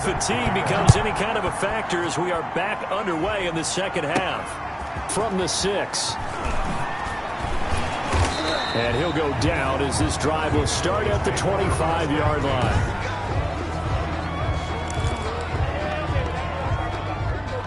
Fatigue becomes any kind of a factor as we are back underway in the second half. From the 6. And he'll go down as this drive will start at the 25-yard line.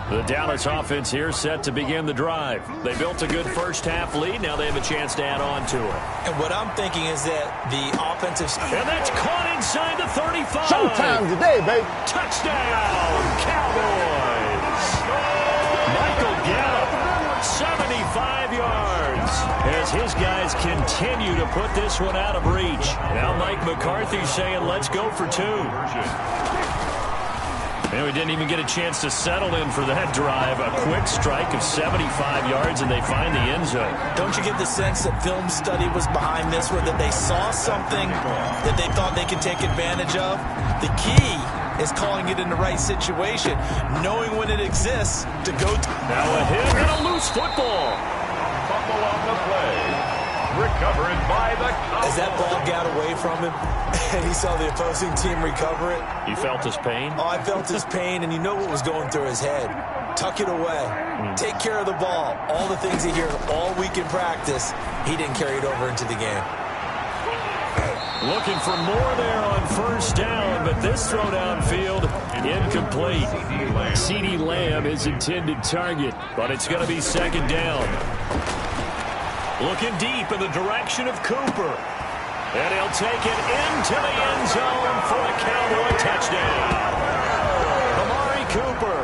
The Dallas offense here set to begin the drive. They built a good first-half lead. Now they have a chance to add on to it. And what I'm thinking is that the offensive... And that's caught inside the 35. Showtime today, baby. Touchdown, Cowboys. Michael Gallup, 75 yards. As his guys continue to put this one out of reach. Now Mike McCarthy saying, let's go for 2. And we didn't even get a chance to settle in for that drive. A quick strike of 75 yards, and they find the end zone. Don't you get the sense that film study was behind this, where that they saw something that they thought they could take advantage of? The key is calling it in the right situation, knowing when it exists to go. Now a hit and a loose football. Fumble on the play. Recovered by the Cowboys. As that ball got away from him, and he saw the opposing team recover it. You felt his pain? Oh, I felt his pain, and you know what was going through his head. Tuck it away. Take care of the ball. All the things he hears all week in practice, he didn't carry it over into the game. Looking for more there on first down, but this throw downfield incomplete. CeeDee Lamb his intended target, but it's going to be second down. Looking deep in the direction of Cooper. And he'll take it into the end zone for a Cowboy touchdown. Amari Cooper,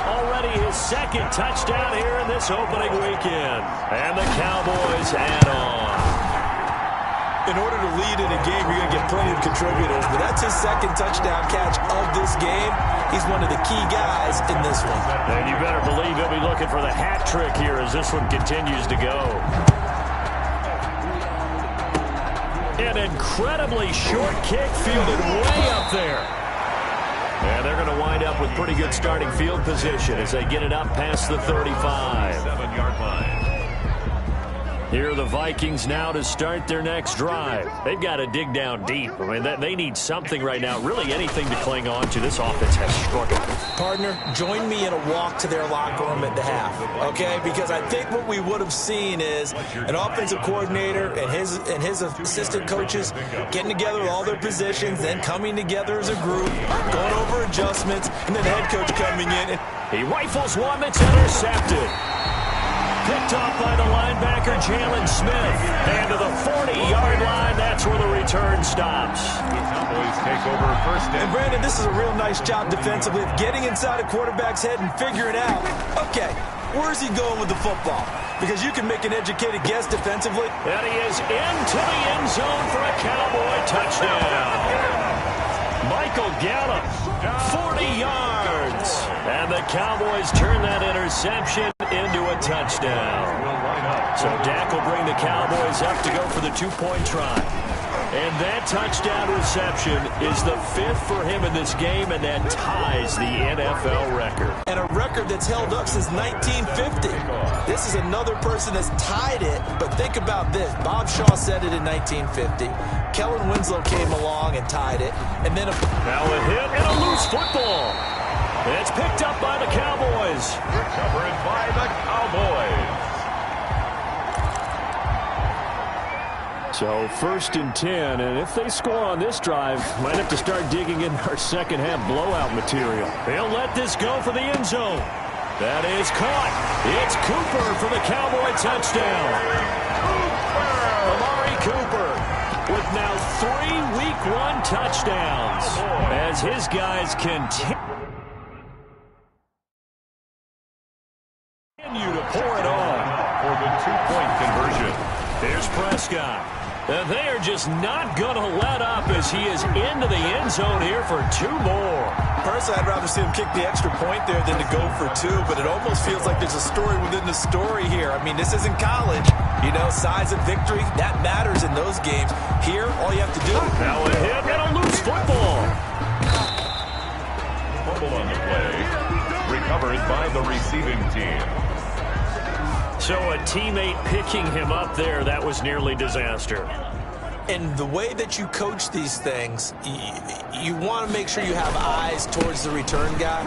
already his second touchdown here in this opening weekend. And the Cowboys add on. In order to lead in a game, you're going to get plenty of contributors, but that's his second touchdown catch of this game. He's one of the key guys in this one. And you better believe he'll be looking for the hat trick here as this one continues to go. An incredibly short kick fielded way up there. And they're going to wind up with pretty good starting field position as they get it up past the 35. 7-yard line. Here are the Vikings now to start their next drive. They've got to dig down deep. I mean, they need something right now, really anything to cling on to. This offense has struggled. Partner, join me in a walk to their locker room at the half, okay? Because I think what we would have seen is an offensive coordinator and his assistant coaches getting together with all their positions, then coming together as a group, going over adjustments, and then the head coach coming in. He rifles one that's intercepted. Picked off by the linebacker, Jalen Smith. And to the 40-yard line, that's where the return stops. Cowboys take over first down. And Brandon, this is a real nice job defensively of getting inside a quarterback's head and figuring out, okay, where's he going with the football? Because you can make an educated guess defensively. And he is into the end zone for a Cowboy touchdown. Michael Gallup, 40 yards. And the Cowboys turn that interception into a touchdown. So Dak will bring the Cowboys up to go for the 2-point try. And that touchdown reception is the 5th for him in this game, and that ties the NFL record. And a record that's held up since 1950. This is another person that's tied it, but think about this. Bob Shaw said it in 1950. Kellen Winslow came along and tied it. And then now a hit and a loose football. It's picked up by the Cowboys. Recovered by the Cowboys. So 1st and 10, and if they score on this drive, might have to start digging in our second half blowout material. They'll let this go for the end zone. That is caught. It's Cooper for the Cowboy touchdown. Amari Cooper with now 3 Week 1 touchdowns as his guys continue to pour it on For the 2-point conversion. Here's Prescott. And they are just not going to let up as he is into the end zone here for 2 more. Personally, I'd rather see him kick the extra point there than to go for 2, but it almost feels like there's a story within the story here. I mean, this isn't college. You know, size of victory, that matters in those games. Here, all you have to do... Now a hit and a loose football. Fumble on the play. Recovered by the receiving team. So a teammate picking him up there, that was nearly disaster. And the way that you coach these things, you want to make sure you have eyes towards the return guy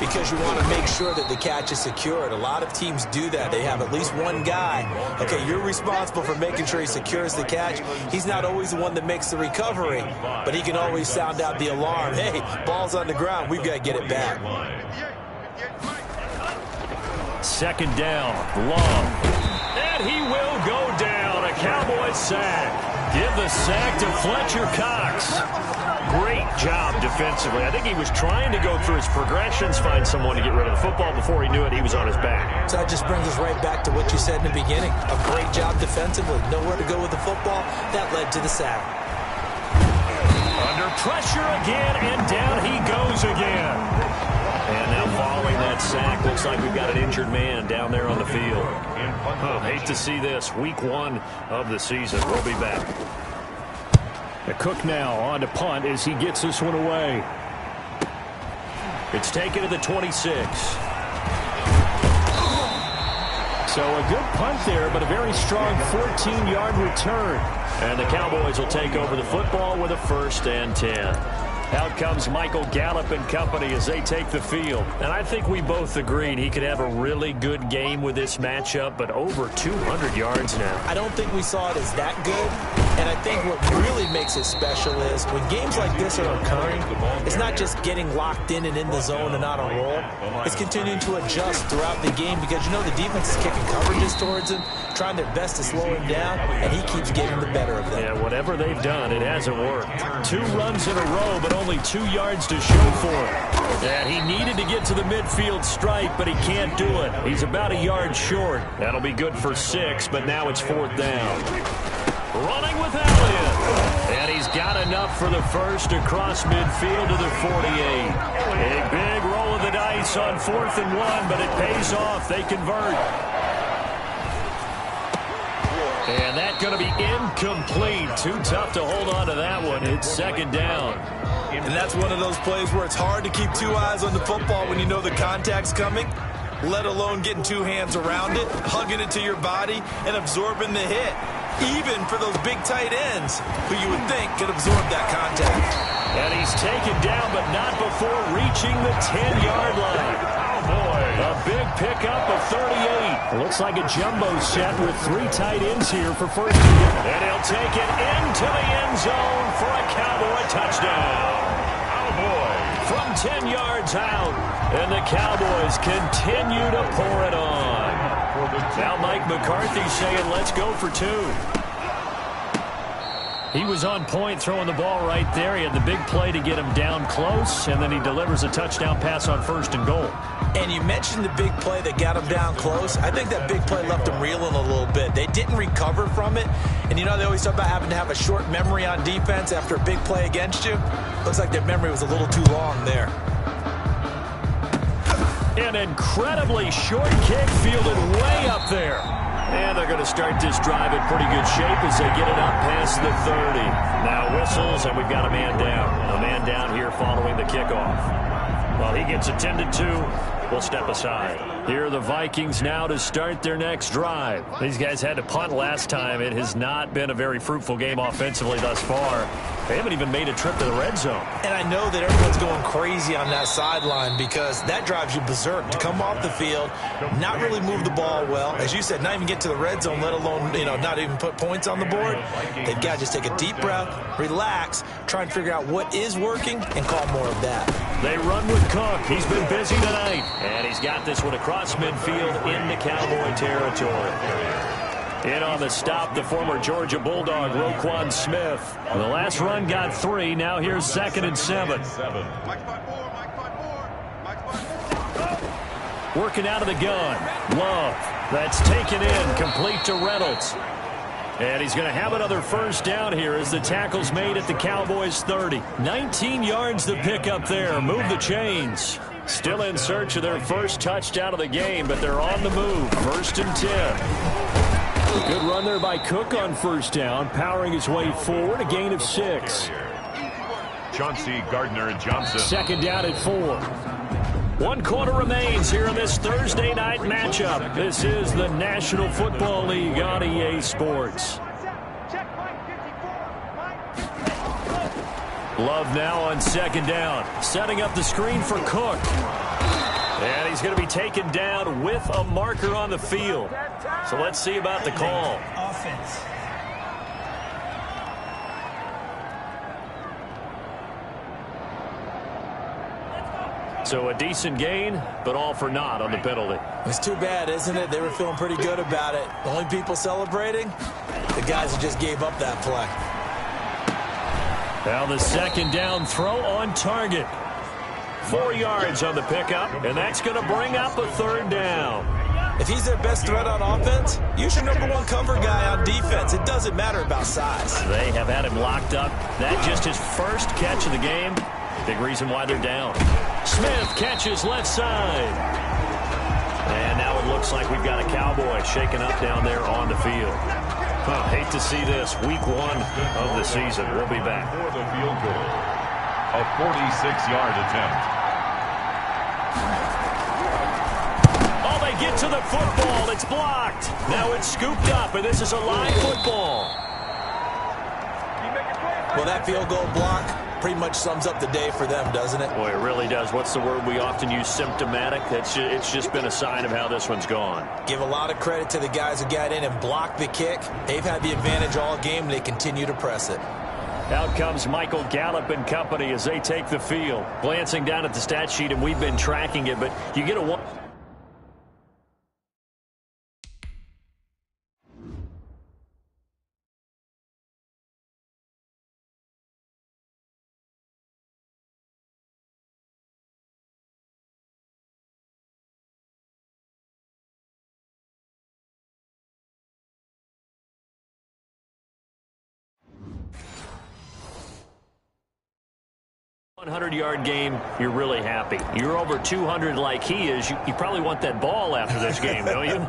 because you want to make sure that the catch is secured. A lot of teams do that. They have at least one guy. Okay, you're responsible for making sure he secures the catch. He's not always the one that makes the recovery, but he can always sound out the alarm. Hey, ball's on the ground. We've got to get it back. Second down, Long. And he will go down. A Cowboys sack. Give the sack to Fletcher Cox. Great job defensively. I think he was trying to go through his progressions, find someone to get rid of the football. Before he knew it, he was on his back. So that just brings us right back to what you said in the beginning. A great job defensively. Nowhere to go with the football. That led to the sack. Under pressure again, and down he goes again. And now following that sack, looks like we've got an injured man down there on the field. Oh, hate to see this. Week 1 of the season. We'll be back. The Cook now on to punt as he gets this one away. It's taken to the 26. So a good punt there, but a very strong 14-yard return. And the Cowboys will take over the football with a 1st and 10. Out comes Michael Gallup and company as they take the field. And I think we both agreed he could have a really good game with this matchup, but over 200 yards now. I don't think we saw it as that good. And I think what really makes it special is when games like this are occurring, it's not just getting locked in and in the zone and on a roll. It's continuing to adjust throughout the game because, you know, the defense is kicking coverages towards him, trying their best to slow him down, and he keeps getting the better of them. Yeah, whatever they've done, it hasn't worked. 2 runs in a row, but only 2 yards to show for it. And he needed to get to the midfield stripe, but he can't do it. He's about a yard short. That'll be good for 6, but now it's 4th down. Running with Elliott. And he's got enough for the first across midfield to the 48. A big roll of the dice on 4th and 1, but it pays off. They convert. And that's going to be incomplete. Too tough to hold on to that one. It's 2nd down. And that's one of those plays where it's hard to keep 2 eyes on the football when you know the contact's coming, let alone getting 2 hands around it, hugging it to your body, and absorbing the hit. Even for those big tight ends who you would think could absorb that contact. And he's taken down, but not before reaching the 10-yard line. A big pickup of 38. Looks like a jumbo set with 3 tight ends here for 1st and 10. And he'll take it into the end zone for a Cowboy touchdown. Cowboy from 10 yards out. And the Cowboys continue to pour it on. Now Mike McCarthy saying, let's go for 2. He was on point throwing the ball right there. He had the big play to get him down close, and then he delivers a touchdown pass on 1st and goal. And you mentioned the big play that got him down close. I think that big play left him reeling a little bit. They didn't recover from it. And, you know, they always talk about having to have a short memory on defense after a big play against you. Looks like their memory was a little too long there. An incredibly short kick fielded way up there. And they're going to start this drive in pretty good shape as they get it up past the 30. Now whistles, and we've got a man down. A man down here following the kickoff. Well, he gets attended to. We'll step aside. Here are the Vikings now to start their next drive. These guys had to punt last time. It has not been a very fruitful game offensively thus far. They haven't even made a trip to the red zone. And I know that everyone's going crazy on that sideline because that drives you berserk to come off the field, not really move the ball well. As you said, not even get to the red zone, let alone, you know, not even put points on the board. They've got to just take a deep breath, relax, try and figure out what is working, and call more of that. They run with Cook. He's been busy tonight. And he's got this one across midfield into Cowboy territory. In on the stop, the former Georgia Bulldog, Roquan Smith. The last run got 3. Now here's 2nd and 7. Working out of the gun. Love. That's taken in, complete to Reynolds. And he's going to have another 1st down here as the tackle's made at the Cowboys' 30. 19 yards to pick up there. Move the chains. Still in search of their first touchdown of the game, but they're on the move. 1st and 10. A good run there by Cook on 1st down, powering his way forward, a gain of 6. Chauncey Gardner-Johnson. 2nd down at 4. 1 quarter remains here in this Thursday night matchup. This is the National Football League on EA Sports. Love now on second down. Setting up the screen for Cook. And he's going to be taken down with a marker on the field. So let's see about the call. Offense. So a decent gain, but all for naught on the penalty. It's too bad, isn't it? They were feeling pretty good about it. The only people celebrating, the guys who just gave up that play. Now the second down throw on target. 4 yards on the pickup, and that's going to bring up a third down. If he's their best threat on offense, use your #1 cover guy on defense. It doesn't matter about size. They have had him locked up. That just his first catch of the game. Big reason why they're down. Smith catches left side. And now it looks like we've got a Cowboy shaken up down there on the field. Hate to see this. Week 1 of the season. We'll be back. For the field goal. A 46-yard attempt. Oh, they get to the football. It's blocked. Now it's scooped up, and this is a live football. Well, that field goal block pretty much sums up the day for them, doesn't it? Boy, it really does. What's the word we often use? Symptomatic. It's just been a sign of how this one's gone. Give a lot of credit to the guys who got in and blocked the kick. They've had the advantage all game, and they continue to press it. Out comes Michael Gallup and company as they take the field. Glancing down at the stat sheet, and we've been tracking it, but you get a one. $100-yard game, you're really happy. You're over 200 like he is. You probably want that ball after this game, don't you?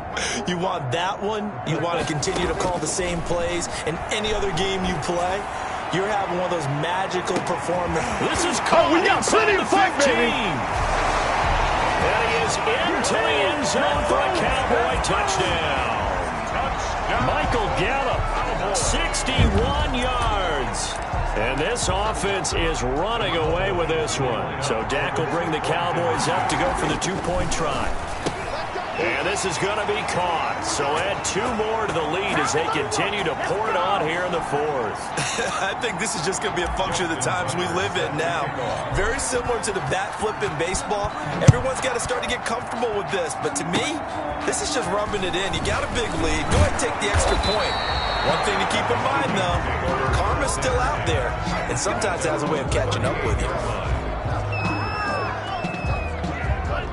You want that one. You want to continue to call the same plays in any other game you play. You're having one of those magical performances. This is caught we got plenty inside of the fight, 15. baby. And he is into the end zone for a Cowboy touchdown. Michael Gallup, 61 yards. And this offense is running away with this one. So Dak will bring the Cowboys up to go for the 2-point try. And this is going to be caught. So add 2 more to the lead as they continue to pour it on here in the 4th. I think this is just going to be a function of the times we live in now. Very similar to the bat flip in baseball. Everyone's got to start to get comfortable with this. But to me, this is just rubbing it in. You got a big lead. Go ahead and take the extra point. One thing to keep in mind, though, karma's still out there. And sometimes it has a way of catching up with you.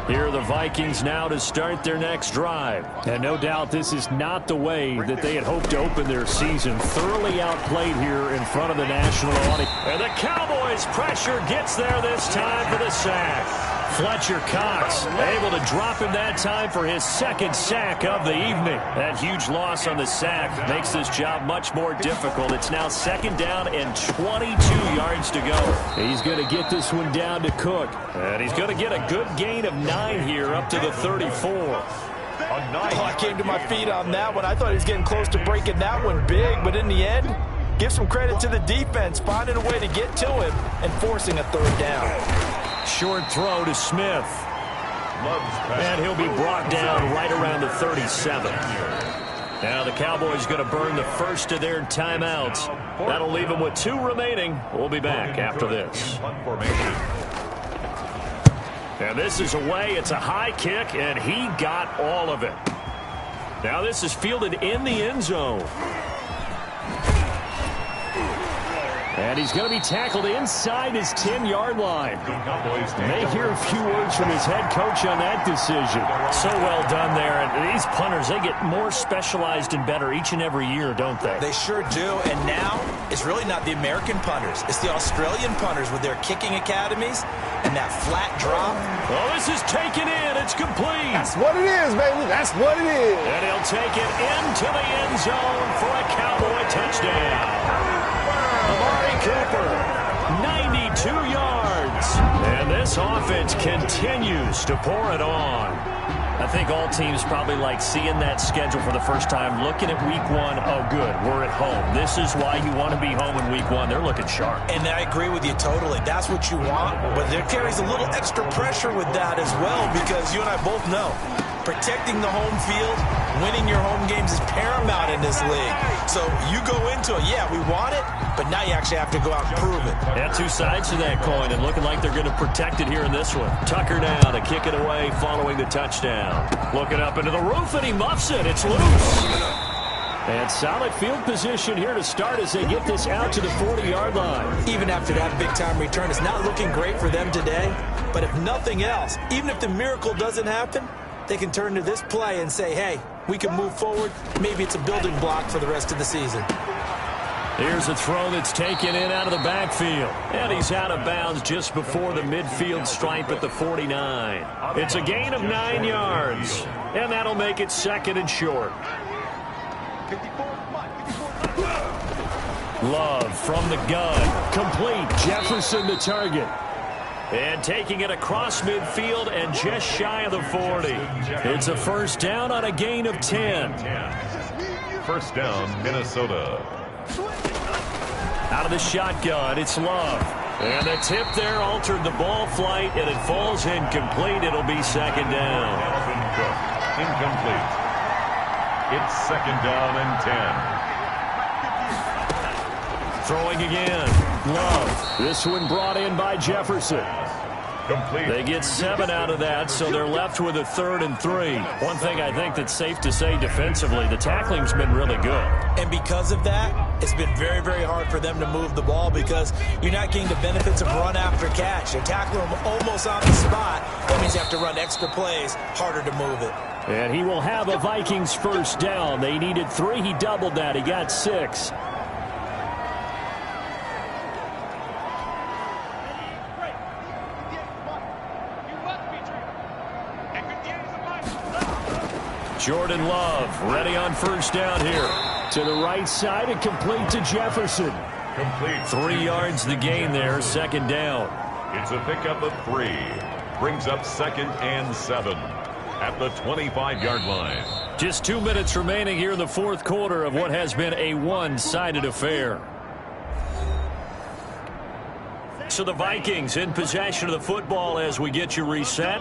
Here are the Vikings now to start their next drive. And no doubt this is not the way that they had hoped to open their season. Thoroughly outplayed here in front of the national audience. And the Cowboys' pressure gets there this time for the sack. Fletcher Cox able to drop him that time for his 2nd sack of the evening. That huge loss on the sack makes this job much more difficult. It's now 2nd down and 22 yards to go. He's going to get this one down to Cook. And he's going to get a good gain of 9 here up to the 34. I came to my feet on that one. I thought he was getting close to breaking that one big, but in the end, give some credit to the defense, finding a way to get to him and forcing a 3rd down. Short throw to Smith. And he'll be brought down right around the 37. Now the Cowboys going to burn the first of their timeouts. That'll leave them with 2 remaining. We'll be back after this. And this is away. It's a high kick, and he got all of it. Now this is fielded in the end zone. And he's going to be tackled inside his 10-yard line. May hear a few words from his head coach on that decision. So well done there. And these punters, they get more specialized and better each and every year, don't they? They sure do. And now it's really not the American punters. It's the Australian punters with their kicking academies and that flat drop. Oh, this is taken in. It's complete. That's what it is, baby. That's what it is. And he'll take it into the end zone for a Cowboy touchdown. Amari Cooper, 92 yards. And this offense continues to pour it on. I think all teams probably like seeing that schedule for the first time, looking at week one. Oh, good, we're at home. This is why you want to be home in week one. They're looking sharp. And I agree with you totally. That's what you want, but there carries a little extra pressure with that as well, because you and I both know protecting the home field, winning your home games is paramount in this league. So you go into it, yeah, we want it, but now you actually have to go out and prove it. Yeah, two sides to that coin, and looking like they're going to protect it here in this one. Tucker now to kick it away following the touchdown. Looking up into the roof, and he muffs it. It's loose. And solid field position here to start as they get this out to the 40-yard line. Even after that big-time return, it's not looking great for them today. But if nothing else, even if the miracle doesn't happen, they can turn to this play and say, hey, we can move forward. Maybe it's a building block for the rest of the season. Here's a throw that's taken in out of the backfield. And he's out of bounds just before the midfield stripe at the 49. It's a gain of 9 yards. And that'll make it second and short. Love from the gun. Complete. Jefferson the target. And taking it across midfield and just shy of the 40. It's a first down on a gain of 10. First down, Minnesota. Out of the shotgun, it's Love. And the tip there altered the ball flight, and it falls incomplete. It'll be second down. Alvin Cook, incomplete. It's second down and 10. Throwing again. Love. This one brought in by Jefferson. Complete. They get 7 out of that, so they're left with a 3rd and 3. One thing I think that's safe to say defensively, the tackling's been really good. And because of that, it's been very, very hard for them to move the ball because you're not getting the benefits of run after catch. You're tackling them almost on the spot. That means you have to run extra plays, harder to move it. And he will have a Vikings first down. They needed 3. He doubled that. He got 6. Jordan Love ready on first down here. To the right side and complete to Jefferson. Complete. 3 yards the gain there, second down. It's a pickup of 3. Brings up second and 7 at the 25-yard line. Just 2 minutes remaining here in the fourth quarter of what has been a one-sided affair. So the Vikings in possession of the football as we get you reset.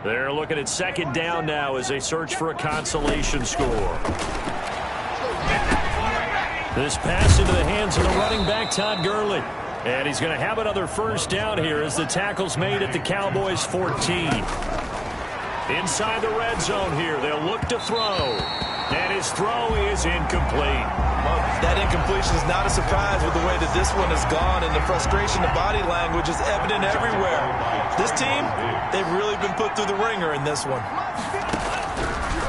They're looking at second down now as they search for a consolation score. This pass into the hands of the running back, Todd Gurley. And he's going to have another first down here as the tackle's made at the Cowboys' 14. Inside the red zone here, they'll look to throw. And his throw is incomplete. That incompletion is not a surprise with the way that this one has gone, and the frustration, the body language is evident everywhere. This team, they've really been put through the ringer in this one.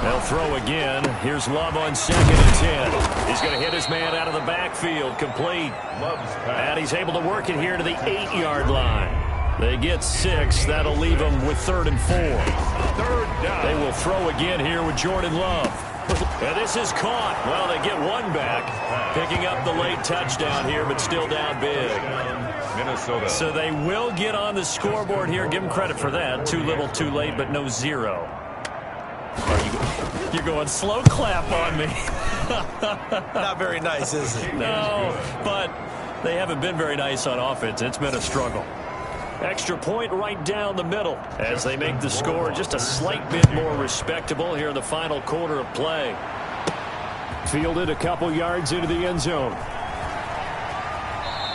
They'll throw again. Here's Love on second and 10. He's going to hit his man out of the backfield, complete. And he's able to work it here to the 8-yard line. They get 6. That'll leave them with 3rd and 4. Third down. They will throw again here with Jordan Love. And this is caught. Well, they get one back. Picking up the late touchdown here, but still down big. Minnesota. So they will get on the scoreboard here. Give them credit for that. Too little, too late, but no 0. You're going slow clap on me. Not very nice, is it? No, but they haven't been very nice on offense. It's been a struggle. Extra point right down the middle as they make the score just a slight bit more respectable here in the final quarter of play. Fielded a couple yards into the end zone.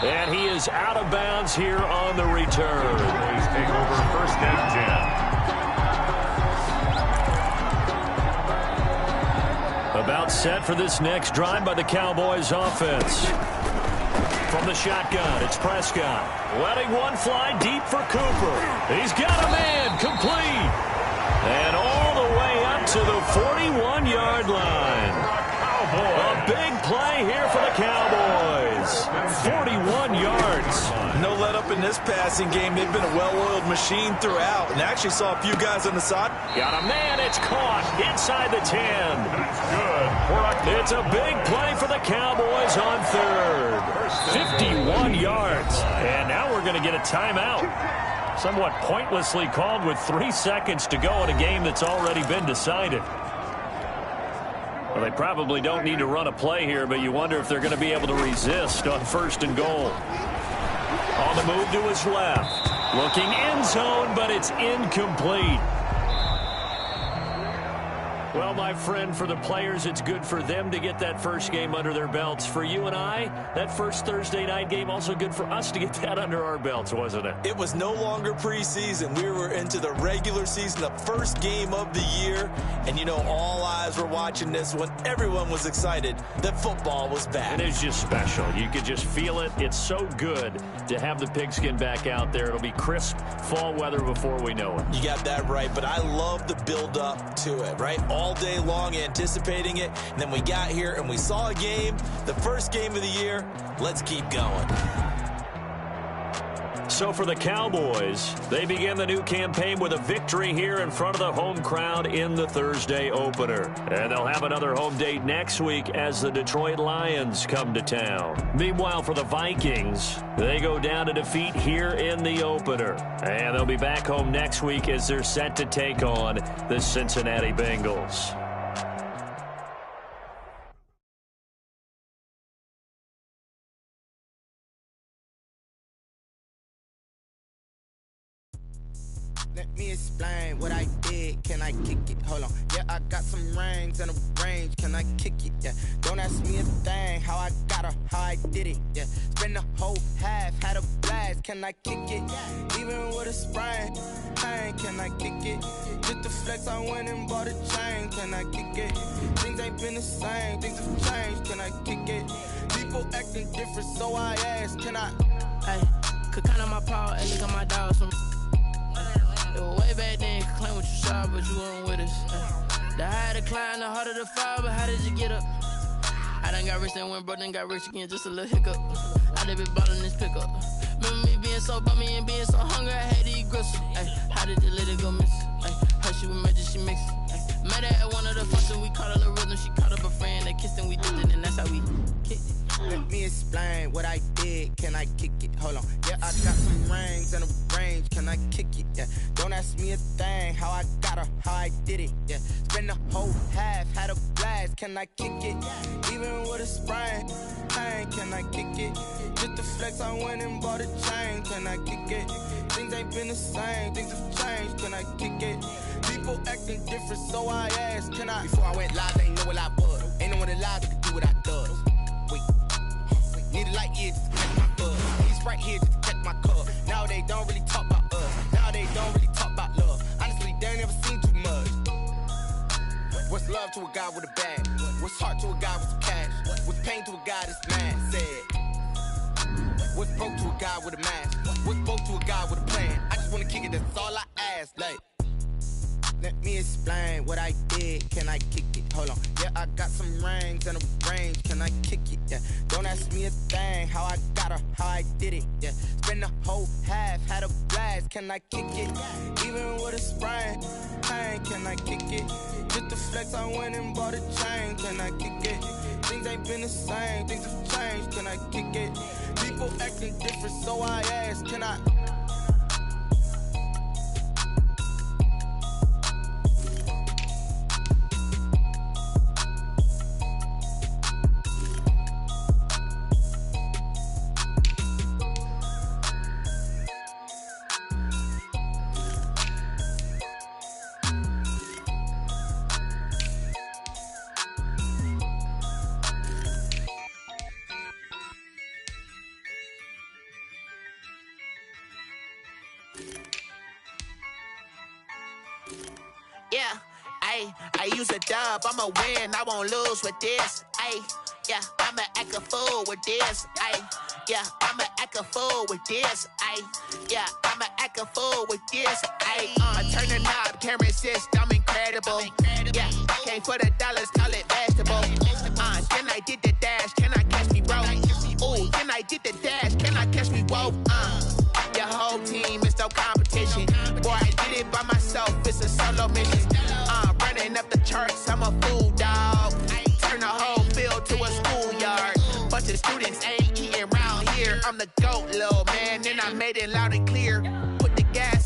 And he is out of bounds here on the return. Please take over first and 10. About set for this next drive by the Cowboys offense. From the shotgun, it's Prescott. Letting one fly deep for Cooper. He's got a man, complete. And all the way up to the 41-yard line. A big play here for the Cowboys. 41 yards. No let up in this passing game. They've been a well-oiled machine throughout. And actually saw a few guys on the side. Got a man, it's caught inside the 10. That's good. It's a big play for the Cowboys on 3rd. 51 yards. And now we're going to get a timeout. Somewhat pointlessly called with 3 seconds to go in a game that's already been decided. Well, they probably don't need to run a play here, but you wonder if they're going to be able to resist on 1st and goal. On the move to his left. Looking end zone, but it's incomplete. Well, my friend, for the players, it's good for them to get that first game under their belts. For you and I, that first Thursday night game, also good for us to get that under our belts, wasn't it? It was no longer preseason. We were into the regular season, the first game of the year. And, you know, all eyes were watching this one. Everyone was excited that football was back. It is just special. You could just feel it. It's so good to have the pigskin back out there. It'll be crisp fall weather before we know it. You got that right, but I love the build-up to it, right? All day long anticipating it, and then we got here and we saw a game, the first game of the year. Let's keep going. So for the Cowboys, they begin the new campaign with a victory here in front of the home crowd in the Thursday opener. And they'll have another home date next week as the Detroit Lions come to town. Meanwhile, for the Vikings, they go down to defeat here in the opener. And they'll be back home next week as they're set to take on the Cincinnati Bengals. Let me explain what I did. Can I kick it? Hold on. Yeah, I got some rings and a range. Can I kick it? Yeah. Don't ask me a thing. How I got her, how I did it. Yeah. Spend the whole half, had a blast. Can I kick it? Even with a sprain. Pain, can I kick it? Just to flex, I went and bought a chain. Can I kick it? Things ain't been the same. Things have changed. Can I kick it? People acting different, so I asked. Can I? Hey, could count on my power and look at my dogs from. Way back then, you could claim what you saw, but you weren't with us. The higher the climb, the harder the fall, but how did you get up? I done got rich and went broke, then got rich again, just a little hiccup. I done been ballin' this pickup. Remember me being so bummy and being so hungry, I had to eat gristle. How did you let it go miss? How she was magic, she mixed. Met her at one of the functions, we caught her the rhythm, she caught up a friend, they kissed and we did it, and that's how we kicked it. Let me explain what I did. Can I kick it? Hold on. Yeah, I got some rings and a range. Can I kick it? Yeah. Don't ask me a thing. How I got her, how I did it. Yeah. Spend the whole half, had a blast. Can I kick it? Even with a sprain. Pain, can I kick it? Just to flex, I went and bought a chain. Can I kick it? Things ain't been the same. Things have changed. Can I kick it? People acting different, so I asked. Can I? Before I went live, they ain't know what I was. Ain't no one alive that could do what I does. Wait. Need a light here just to catch my buzz. He's right here just to catch my cup. Now they don't really talk about us. Now they don't really talk about love. Honestly, they ain't never seen too much. What's love to a guy with a bag? What's heart to a guy with some cash? What's pain to a guy that's mad? Said. What's broke to a guy with a mask? What's broke to a guy with a plan? I just wanna kick it, that's all I ask. Like, let me explain what I did. Can I kick it? Hold on. Yeah, I got some rings and a range. Can I kick it? Yeah. Don't ask me a thing. How I got her, how I did it. Yeah. Spend the whole half, had a blast. Can I kick it? Even with a sprain. Pain, can I kick it? Just to flex, I went and bought a chain. Can I kick it? Things ain't been the same. Things have changed. Can I kick it? People acting different, so I asked. Can I? Yeah, I use a dub, I'ma win, I won't lose with this. Yeah, I'ma act a fool with this. Yeah, I'ma act a fool with this. Yeah, I'ma act a fool with this. I turn the knob, camera assist, I'm incredible. Yeah, came for the dollars, call it vegetable. Then I did the dash, can I catch me, bro? Ooh, then I did the dash, can I catch me, whoa? Your whole team is no competition. Boy, I did it by myself, it's a solo mission. Running up the charts, I'm a fool, dog. Turn the whole field to a schoolyard. Bunch of students ain't eating round here. I'm the GOAT, little man, and I made it loud and clear. Put the gas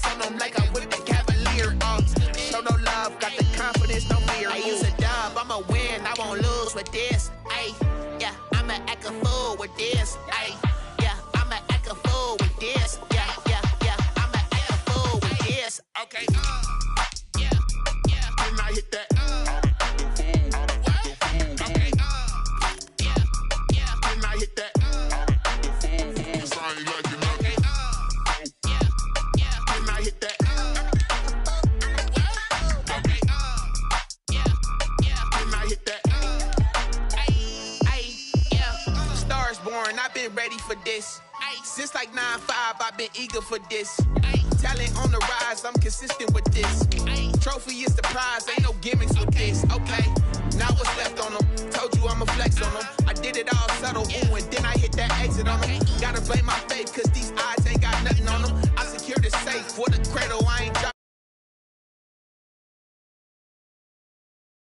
hit that. Okay. Yeah. When I hit that. Cause I ain't liking nothing. Yeah. When I hit that. Okay. Yeah. When I hit that. Yeah. Stars born, I've been ready for this. Since like 9-5, I've been eager for this. Talent on the rise, I'm consistent with this. Trophy is the prize, ain't no gimmicks with this. Okay, now what's left on them? Told you I'm a flex